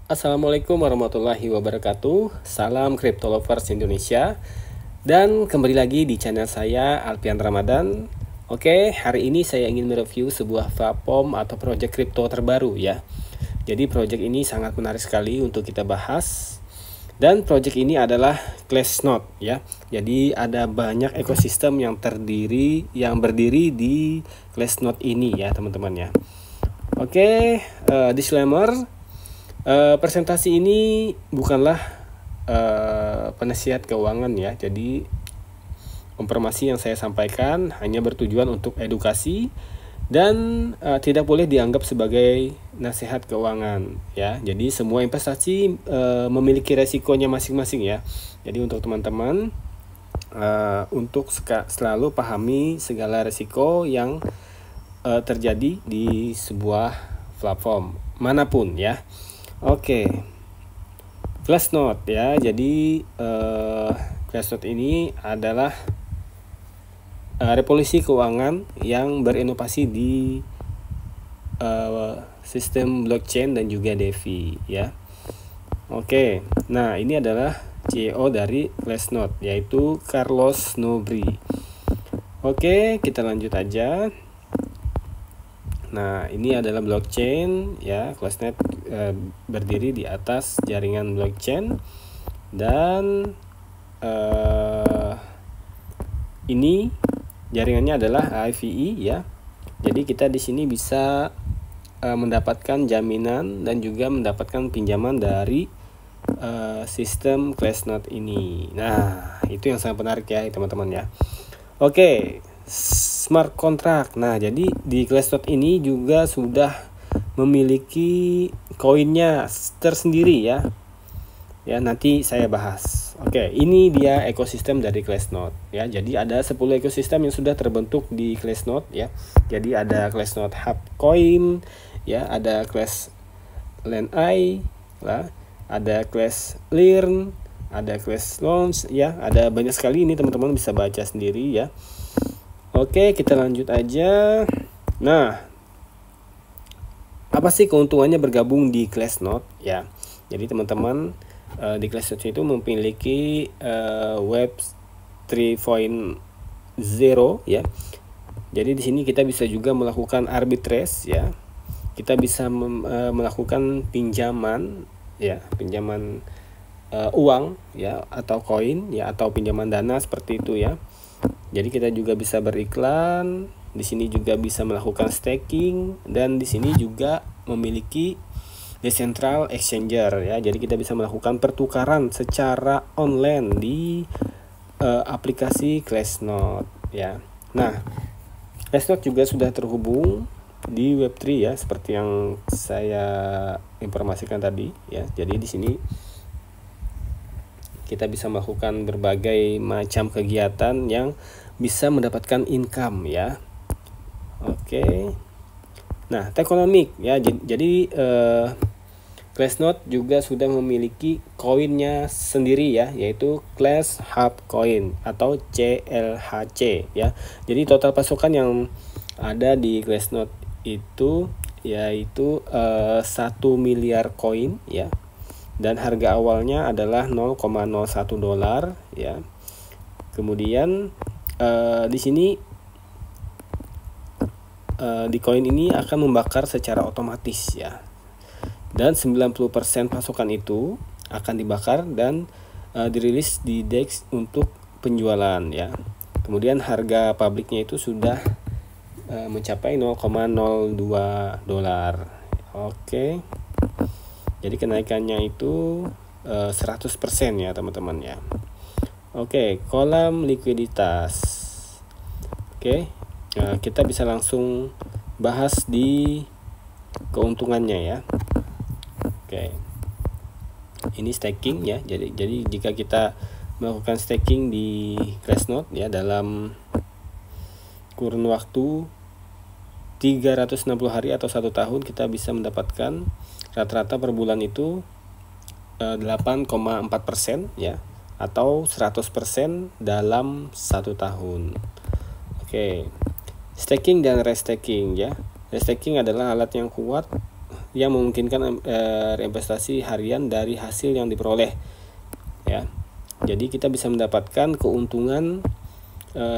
Assalamualaikum warahmatullahi wabarakatuh. Salam Crypto Lovers Indonesia. Dan kembali lagi di channel saya Alpian Ramadan. Oke, hari ini saya ingin mereview sebuah platform atau project crypto terbaru ya. Jadi project ini sangat menarik sekali untuk kita bahas. Dan project ini adalah Glassnode ya. Jadi ada banyak ekosistem yang berdiri di Glassnode ini ya teman-teman ya. Oke, disclaimer. Presentasi ini bukanlah penasihat keuangan ya. Jadi informasi yang saya sampaikan hanya bertujuan untuk edukasi dan tidak boleh dianggap sebagai nasihat keuangan ya. Jadi semua investasi memiliki resikonya masing-masing ya. Jadi untuk teman-teman untuk selalu pahami segala resiko yang terjadi di sebuah platform manapun ya. Oke, Glassnode ya. Jadi Glassnode ini adalah revolusi keuangan yang berinovasi di sistem blockchain dan juga DeFi ya. Oke, nah ini adalah CEO dari Glassnode yaitu Carlos Nobri. Oke, kita lanjut aja. Nah, ini adalah blockchain ya. Glassnode berdiri di atas jaringan blockchain dan ini jaringannya adalah IVE ya. Jadi kita di sini bisa mendapatkan jaminan dan juga mendapatkan pinjaman dari sistem Glassnode ini. Nah, itu yang sangat menarik ya teman-teman ya. Oke, smart contract. Nah, jadi di Glassnode ini juga sudah memiliki koinnya tersendiri ya. Ya, nanti saya bahas. Oke, ini dia ekosistem dari Glassnode ya. Jadi ada 10 ekosistem yang sudah terbentuk di Glassnode ya. Jadi ada Glassnode Hub Coin ya, ada Glass Land Eye lah, ada Glass Learn, ada Glass Launch ya. Ada banyak sekali ini teman-teman bisa baca sendiri ya. Oke, kita lanjut aja. Nah, apa sih keuntungannya bergabung di Glassnode ya? Jadi teman-teman di Glassnode itu memiliki Web 3.0 ya. Jadi di sini kita bisa juga melakukan arbitrage ya. Kita bisa melakukan pinjaman ya, pinjaman uang ya atau koin ya atau pinjaman dana seperti itu ya. Jadi kita juga bisa beriklan, di sini juga bisa melakukan staking dan di sini juga memiliki decentral exchanger ya. Jadi kita bisa melakukan pertukaran secara online di aplikasi Glassnode ya. Nah, Glassnode juga sudah terhubung di Web3 ya seperti yang saya informasikan tadi ya. Jadi di sini kita bisa melakukan berbagai macam kegiatan yang bisa mendapatkan income ya. Oke. Nah, tokenomic ya. Jadi Glassnode juga sudah memiliki koinnya sendiri ya, yaitu Glass Hub Coin atau CLHC ya. Jadi total pasukan yang ada di Glassnode itu yaitu 1 miliar koin ya. Dan harga awalnya adalah 0,01 dolar ya. Kemudian di sini di koin ini akan membakar secara otomatis ya. Dan 90% pasukan itu akan dibakar dan dirilis di DEX untuk penjualan ya. Kemudian harga publiknya itu sudah mencapai 0,02 dolar. Oke. Jadi kenaikannya itu 100% ya teman-teman ya. Oke, kolam likuiditas. Oke, kita bisa langsung bahas di keuntungannya ya. Oke, ini staking ya. Jadi jika kita melakukan staking di Glassnode ya dalam kurun waktu 360 hari atau 1 tahun, kita bisa mendapatkan rata-rata per bulan itu 8,4% ya atau 100% dalam 1 tahun. Oke. Staking dan restaking ya. Restaking adalah alat yang kuat yang memungkinkan reinvestasi harian dari hasil yang diperoleh ya. Jadi kita bisa mendapatkan keuntungan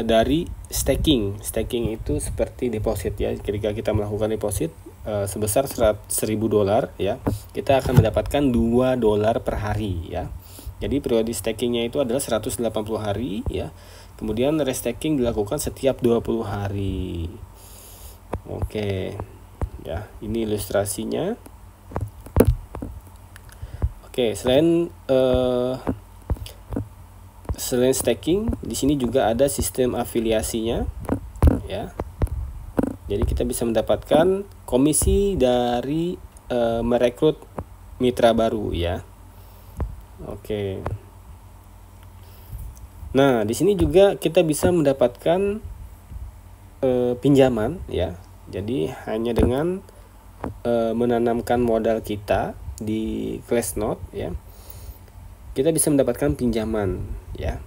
dari staking. Staking itu seperti deposit ya. Ketika kita melakukan deposit sebesar $1.000 ya, kita akan mendapatkan $2 per hari ya. Jadi periode stakingnya itu adalah 180 hari ya. Kemudian restaking dilakukan setiap 20 hari. Oke. Ya, ini ilustrasinya. Oke, selain staking, di sini juga ada sistem afiliasinya ya. Jadi kita bisa mendapatkan komisi dari merekrut mitra baru ya. Oke. Nah, di sini juga kita bisa mendapatkan pinjaman ya. Jadi hanya dengan menanamkan modal kita di Glassnode ya, kita bisa mendapatkan pinjaman ya.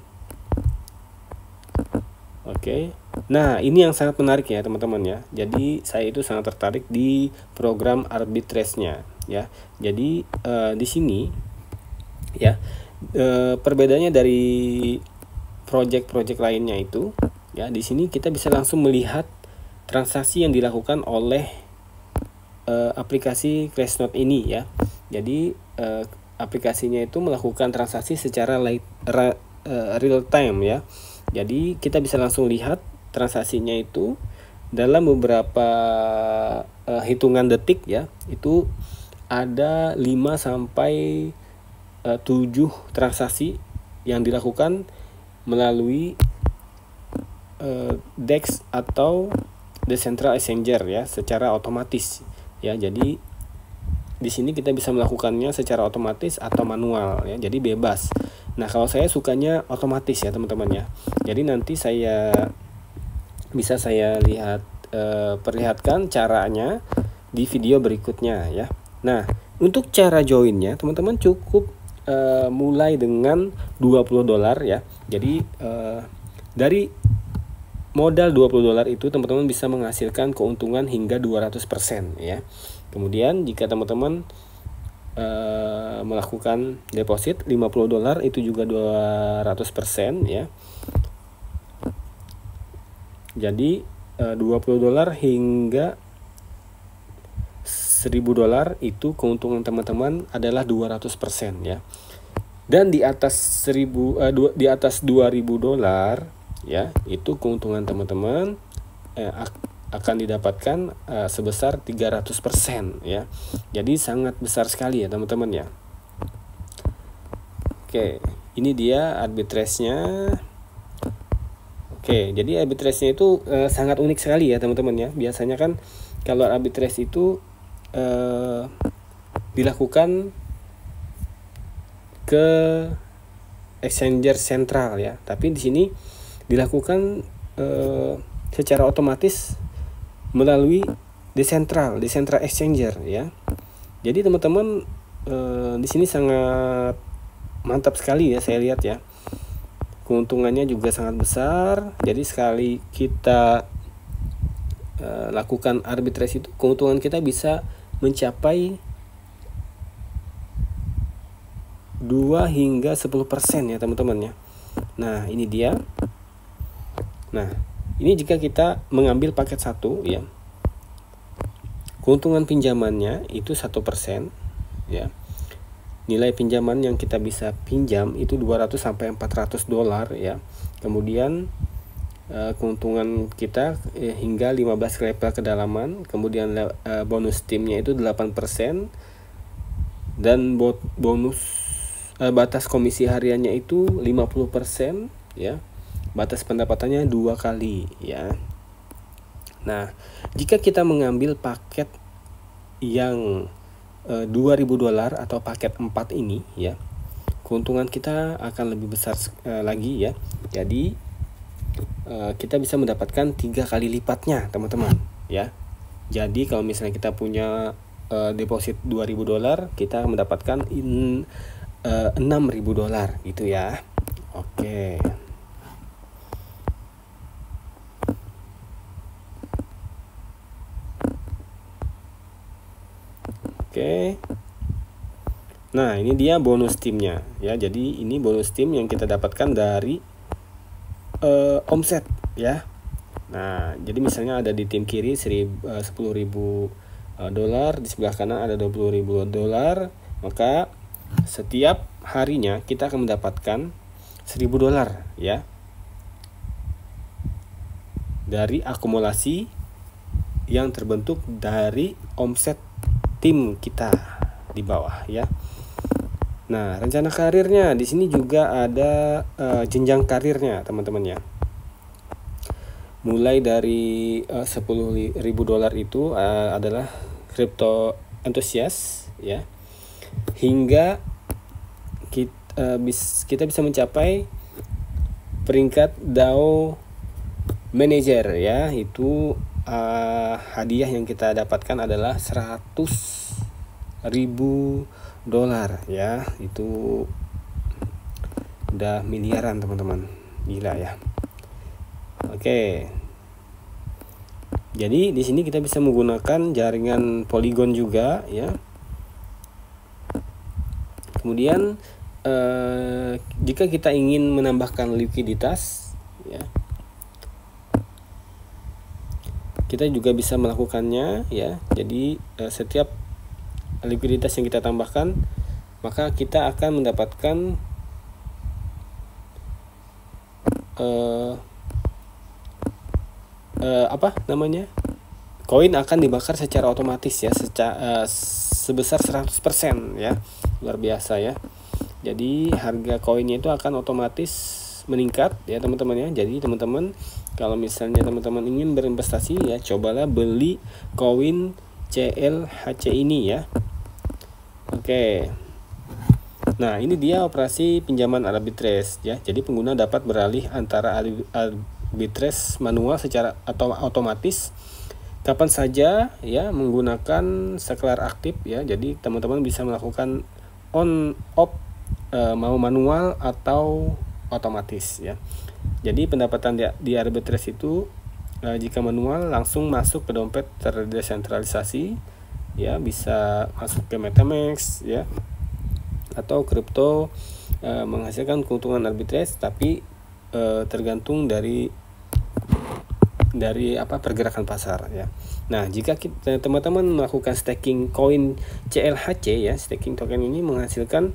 Oke. Nah, ini yang sangat menarik ya teman-teman ya. Jadi saya itu sangat tertarik di program arbitrage-nya ya. Jadi di sini ya, perbedaannya dari project-project lainnya itu ya, di sini kita bisa langsung melihat transaksi yang dilakukan oleh aplikasi Glassnode ini ya. Jadi aplikasinya itu melakukan transaksi secara real time ya. Jadi kita bisa langsung lihat transaksinya itu dalam beberapa hitungan detik ya. Itu ada 5 sampai 7 transaksi yang dilakukan melalui DEX atau Decentral Exchanger ya, secara otomatis ya. Jadi di sini kita bisa melakukannya secara otomatis atau manual ya, jadi bebas. Nah, kalau saya sukanya otomatis ya teman-teman ya. Jadi nanti bisa saya perlihatkan caranya di video berikutnya ya. Nah, untuk cara joinnya teman-teman cukup mulai dengan $20 ya. Jadi dari modal $20 itu teman-teman bisa menghasilkan keuntungan hingga 200% ya. Kemudian jika teman-teman melakukan deposit $50 itu juga 200% ya. Jadi $20 hingga $1.000 itu keuntungan teman-teman adalah 200% ya. Dan di atas $2.000 ya, itu keuntungan teman-teman akan didapatkan sebesar 300% ya. Jadi sangat besar sekali ya teman-teman ya. Oke, ini dia arbitrage-nya. Oke, jadi arbitrage-nya itu sangat unik sekali ya teman-teman ya. Biasanya kan kalau arbitrage itu dilakukan ke exchanger sentral ya, tapi di sini dilakukan secara otomatis melalui decentral exchanger ya. Jadi teman-teman di sini sangat mantap sekali ya, saya lihat ya. Keuntungannya juga sangat besar. Jadi sekali kita lakukan arbitrage itu, keuntungan kita bisa mencapai 2 hingga 10% ya teman-teman ya. Nah, ini dia. Nah, ini jika kita mengambil paket 1 ya, keuntungan pinjamannya itu 1% ya. Nilai pinjaman yang kita bisa pinjam itu $200 sampai $400 ya. Kemudian keuntungan kita hingga 15 level kedalaman. Kemudian bonus timnya itu 8%. Dan bonus batas komisi hariannya itu 50% ya. Batas pendapatannya 2 kali ya. Nah, jika kita mengambil paket yang $2.000 atau paket 4 ini ya, keuntungan kita akan lebih besar lagi ya. Jadi kita bisa mendapatkan 3 kali lipatnya teman-teman ya. Jadi kalau misalnya kita punya deposit $2.000, kita mendapatkan $6.000 gitu ya. Oke. Oke. Nah, ini dia bonus timnya ya. Jadi ini bonus tim yang kita dapatkan dari omset ya. Nah, jadi misalnya ada di tim kiri $10.000, di sebelah kanan ada $20.000, maka setiap harinya kita akan mendapatkan $1.000 ya, dari akumulasi yang terbentuk dari omset tim kita di bawah ya. Nah, rencana karirnya di sini juga ada jenjang karirnya teman-teman ya. Mulai dari $10.000 itu adalah crypto enthusiast ya, hingga kita bisa mencapai peringkat DAO manager ya. Itu hadiah yang kita dapatkan adalah $100.000 ya. Itu udah miliaran teman-teman, gila ya. Oke. Jadi di sini kita bisa menggunakan jaringan Polygon juga ya. Kemudian jika kita ingin menambahkan likuiditas ya, kita juga bisa melakukannya ya. Jadi setiap likuiditas yang kita tambahkan, maka kita akan mendapatkan koin akan dibakar secara otomatis ya, sebesar 100% ya. Luar biasa ya. Jadi harga koinnya itu akan otomatis meningkat ya teman-teman ya. Jadi teman-teman kalau misalnya teman-teman ingin berinvestasi ya, cobalah beli koin CLHC ini ya. Oke. Nah, ini dia operasi pinjaman arbitrage ya. Jadi pengguna dapat beralih antara arbitrage manual secara otomatis kapan saja ya, menggunakan saklar aktif ya. Jadi teman-teman bisa melakukan on off mau manual atau otomatis ya. Jadi pendapatan di arbitrage itu jika manual langsung masuk ke dompet terdesentralisasi ya, bisa masuk ke MetaMask ya, atau kripto menghasilkan keuntungan arbitrage, tapi tergantung dari pergerakan pasar ya. Nah, jika teman-teman melakukan staking koin CLHC ya, staking token ini menghasilkan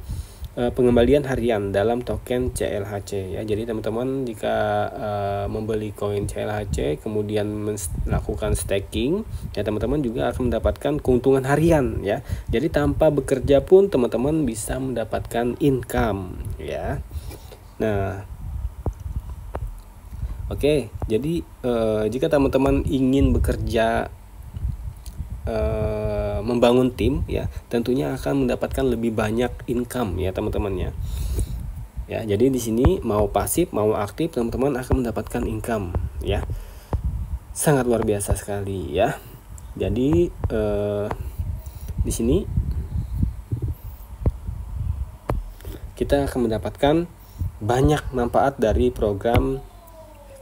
pengembalian harian dalam token CLHC ya. Jadi teman-teman jika membeli koin CLHC kemudian melakukan staking ya, teman-teman juga akan mendapatkan keuntungan harian ya. Jadi tanpa bekerja pun teman-teman bisa mendapatkan income ya. Nah, oke, jadi jika teman-teman ingin bekerja membangun tim ya, tentunya akan mendapatkan lebih banyak income ya teman-teman ya. Ya, jadi di sini mau pasif mau aktif teman-teman akan mendapatkan income ya. Sangat luar biasa sekali ya. Jadi di sini kita akan mendapatkan banyak manfaat dari program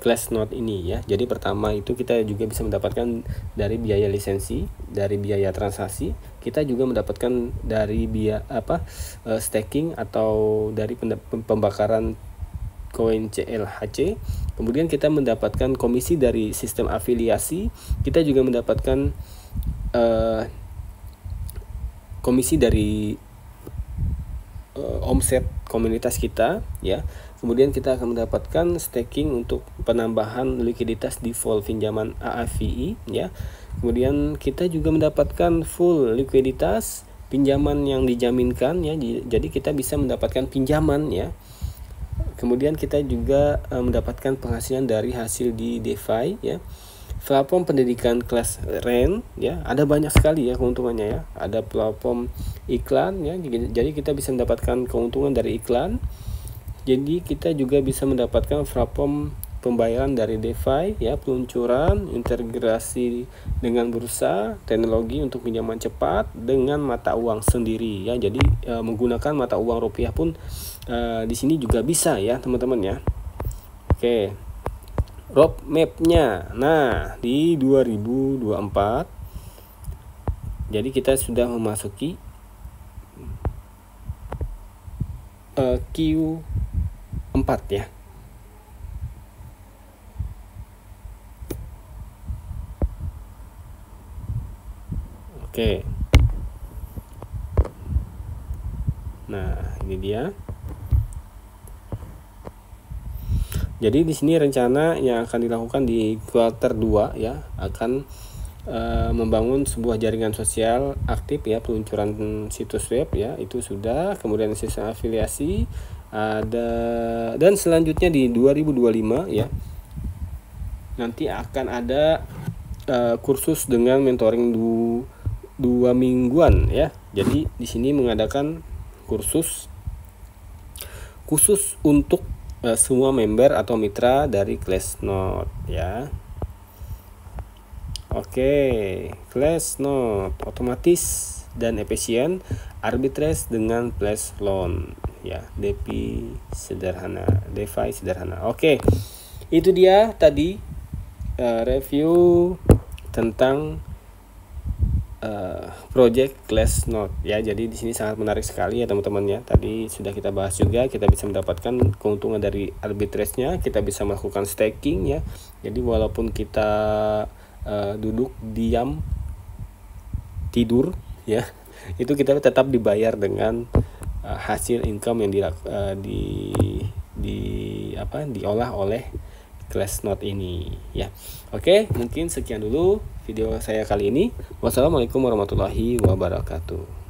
Glassnode ini ya. Jadi pertama itu kita juga bisa mendapatkan dari biaya lisensi, dari biaya transaksi, kita juga mendapatkan dari biaya staking atau dari pembakaran koin CLHC. Kemudian kita mendapatkan komisi dari sistem afiliasi, kita juga mendapatkan komisi dari omset komunitas kita ya. Kemudian kita akan mendapatkan staking untuk penambahan likuiditas di pool pinjaman AAVI ya. Kemudian kita juga mendapatkan full likuiditas pinjaman yang dijaminkan ya. Jadi kita bisa mendapatkan pinjaman ya. Kemudian kita juga mendapatkan penghasilan dari hasil di DeFi ya. Platform pendidikan kelas Ren ya, ada banyak sekali ya keuntungannya ya. Ada platform iklan ya. Jadi kita bisa mendapatkan keuntungan dari iklan. Jadi kita juga bisa mendapatkan platform pembayaran dari DeFi ya, peluncuran, integrasi dengan bursa, teknologi untuk pinjaman cepat dengan mata uang sendiri ya. Jadi menggunakan mata uang rupiah pun di sini juga bisa ya teman-teman ya. Oke. Roadmap-nya. Nah, di 2024 Jadi kita sudah memasuki Q4 ya. Oke. Nah, ini dia. Jadi di sini rencana yang akan dilakukan di kuartal 2 ya, akan membangun sebuah jaringan sosial aktif ya, peluncuran situs web ya, itu sudah. Kemudian sistem afiliasi ada, dan selanjutnya di 2025 ya, nanti akan ada kursus dengan mentoring 2 mingguan ya. Jadi di sini mengadakan kursus khusus untuk semua member atau mitra dari Glassnode ya. Oke, Glassnode otomatis dan efisien, arbitrage dengan flash loan ya, DeFi sederhana. Oke, itu dia tadi review tentang project Glassnode ya. Jadi di sini sangat menarik sekali ya teman-teman ya. Tadi sudah kita bahas juga, kita bisa mendapatkan keuntungan dari arbitrage-nya, kita bisa melakukan staking ya. Jadi walaupun kita duduk diam tidur ya, itu kita tetap dibayar dengan hasil income yang diolah oleh Glassnode ini ya. Oke, mungkin sekian dulu video saya kali ini. Wassalamualaikum warahmatullahi wabarakatuh.